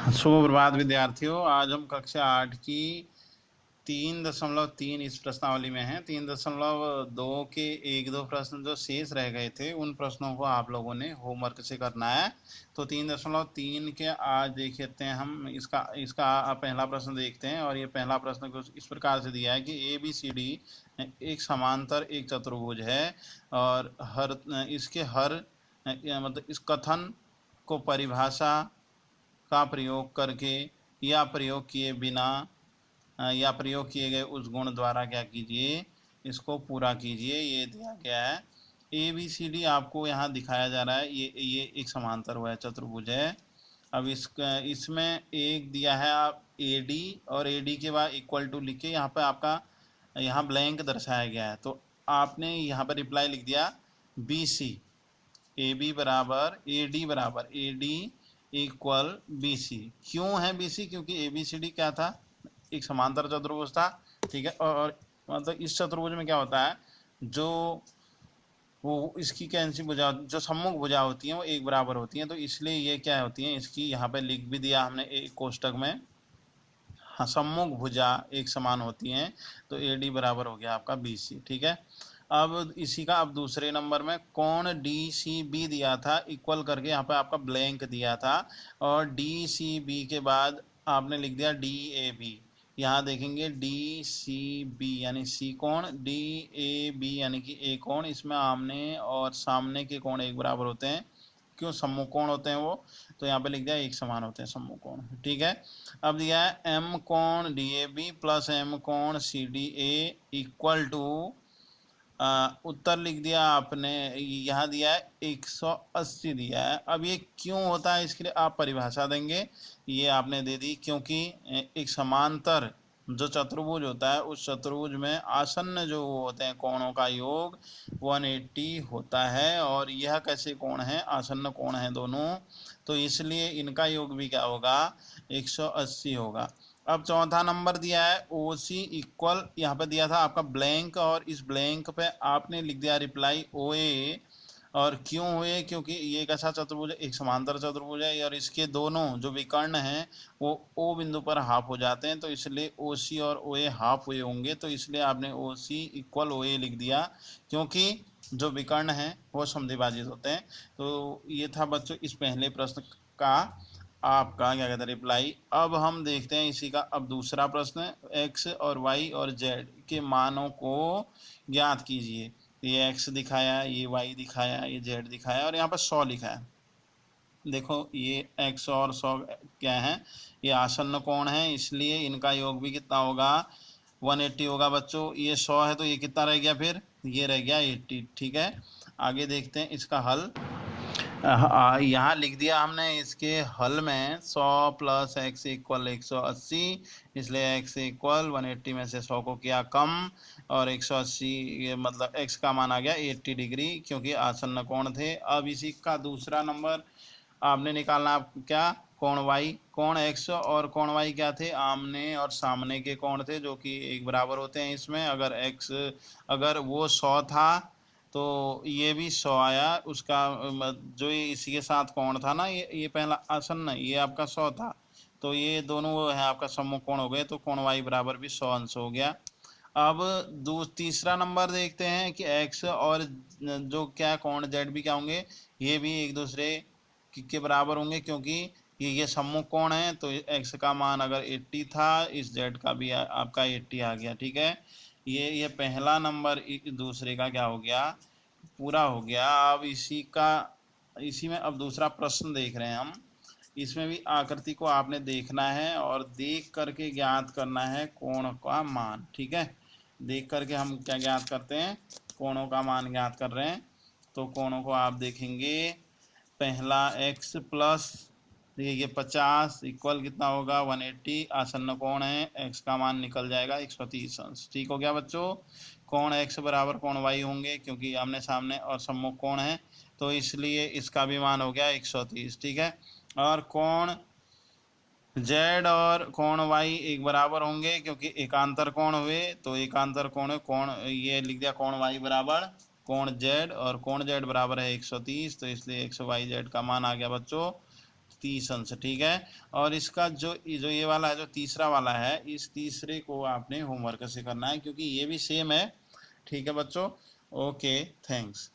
शुभ प्रभात विद्यार्थियों। आज हम कक्षा 8 की 3.3 इस प्रश्नावली में है। 3.2 के 1-2 प्रश्न जो शेष रह गए थे उन प्रश्नों को आप लोगों ने होमवर्क से करना है। तो 3.3 के आज देखते हैं हम इसका पहला प्रश्न देखते हैं। और ये पहला प्रश्न कुछ इस प्रकार से दिया है कि ABCD एक समांतर एक चतुर्भुज है और इसके हर मतलब इस कथन को परिभाषा का प्रयोग करके या प्रयोग किए बिना या प्रयोग किए गए उस गुण द्वारा क्या कीजिए, इसको पूरा कीजिए। ये दिया गया है। ABCD आपको यहाँ दिखाया जा रहा है। ये एक समांतर हुआ है, चतुर्भुज है। अब इसमें एक दिया है आप AD और AD के बाद इक्वल टू लिख के यहाँ पर आपका यहाँ ब्लैंक दर्शाया गया है। तो आपने यहाँ पर रिप्लाई लिख दिया BC AB बराबर AD बराबर AD इक्वल BC। क्यों है BC? क्योंकि ABCD क्या था, एक समांतर चतुर्भुज था। ठीक है। और मतलब इस चतुर्भुज में क्या होता है, जो वो इसकी कैंसी भुजा जो सम्मुख भुजा होती हैं वो एक बराबर होती हैं। तो इसलिए ये क्या होती हैं, इसकी यहाँ पे लिख भी दिया हमने एक कोष्टक में। हाँ, सम्मुख भुजा एक समान होती हैं। तो AD बराबर हो गया आपका BC। ठीक है। अब इसी का अब दूसरे नंबर में कोण DCB दिया था इक्वल करके, यहाँ पे आपका ब्लैंक दिया था। और DCB के बाद आपने लिख दिया DAB। यहाँ देखेंगे DCB यानी C कोण, DAB यानी कि A कोण। इसमें आमने और सामने के कोण एक बराबर होते हैं। क्यों? सम्मुख कोण होते हैं वो। तो यहाँ पे लिख दिया एक समान होते हैं सम्मुख कोण। ठीक है। अब दिया है M कोण DAB प्लस M कोण CDA इक्वल टू उत्तर लिख दिया आपने, यहाँ दिया है 180 दिया है। अब ये क्यों होता है, इसके लिए आप परिभाषा देंगे। ये आपने दे दी क्योंकि एक समांतर जो चतुर्भुज होता है उस चतुर्भुज में आसन्न जो होते हैं कोणों का योग 180 होता है। और यह कैसे कोण है? आसन्न कोण है दोनों। तो इसलिए इनका योग भी क्या होगा? 180 होगा। अब चौथा नंबर दिया है OC इक्वल, यहाँ पे दिया था आपका ब्लैंक और इस ब्लैंक पे आपने लिख दिया रिप्लाई OA। और क्यों हुए? क्योंकि ये कैसा चतुर्भुज है? एक समांतर चतुर्भुज है और इसके दोनों जो विकर्ण हैं वो O बिंदु पर हाफ हो जाते हैं। तो इसलिए OC और OA हाफ हुए होंगे। तो इसलिए आपने OC इक्वल OA लिख दिया, क्योंकि जो विकर्ण हैं वो समद्विभाजित होते हैं। तो ये था बच्चों इस पहले प्रश्न का आपका क्या कहते हैं रिप्लाई। अब हम देखते हैं इसी का अब दूसरा प्रश्न। X और Y और Z के मानों को ज्ञात कीजिए। ये X दिखाया, ये Y दिखाया, ये Z दिखाया और यहाँ पर 100 लिखा है। देखो ये X और 100 क्या है? ये आसन्न कोण है, इसलिए इनका योग भी कितना होगा? 180 होगा बच्चों। ये 100 है तो ये कितना रह गया? फिर ये रह गया 80। ठीक है। आगे देखते हैं इसका हल। यहाँ लिख दिया हमने इसके हल में 100 प्लस X इक्वल 180। इसलिए X इक्वल 180 में से 100 को किया कम और 180 ये मतलब X का मान आ गया 80 डिग्री, क्योंकि आसन्न कोण थे। अब इसी का दूसरा नंबर आपने निकालना क्या? कोण Y। कोण X और कोण Y क्या थे? आमने और सामने के कोण थे, जो कि एक बराबर होते हैं। इसमें अगर वो 100 था तो ये भी 100 आया। उसका जो ये इसी के साथ कोण था ना, ये पहला आसन्न, ये आपका 100 था। तो ये दोनों वो है आपका सम्मुख कोण हो गए। तो कोण Y बराबर भी 100 अंश हो गया। अब तीसरा नंबर देखते हैं कि X और जो क्या कोण Z भी क्या होंगे? ये भी एक दूसरे के बराबर होंगे, क्योंकि ये सम्मुख कोण है। तो X का मान अगर 80 था, इस Z का भी आपका 80 आ गया। ठीक है। ये पहला नंबर दूसरे का क्या हो गया? पूरा हो गया। अब इसी में अब दूसरा प्रश्न देख रहे हैं हम। इसमें भी आकृति को आपने देखना है और देख करके ज्ञात करना है कोण का मान। ठीक है। देख करके हम क्या ज्ञात करते हैं? कोणों का मान ज्ञात कर रहे हैं। तो कोणों को आप देखेंगे, पहला X प्लस ये 50 इक्वल कितना होगा? 180। आसन्न कोण है, X का मान निकल जाएगा 130 अंश। ठीक हो गया बच्चों। कोण X बराबर कोण Y होंगे, क्योंकि आमने सामने और सम्मुख कोण है। तो इसलिए इसका भी मान हो गया 130। ठीक है। और कोण Z और कोण Y एक बराबर होंगे, क्योंकि एकांतर कोण हुए। तो एकांतर कोण ये लिख दिया कोण Y बराबर कोण Z, और कोण Z बराबर है 130। तो इसलिए XYZ का मान आ गया बच्चों 30 अंश, ठीक है। और इसका जो ये वाला है, जो तीसरा वाला है, इस तीसरे को आपने होमवर्क से करना है क्योंकि ये भी सेम है, ठीक है बच्चों। Okay, thanks.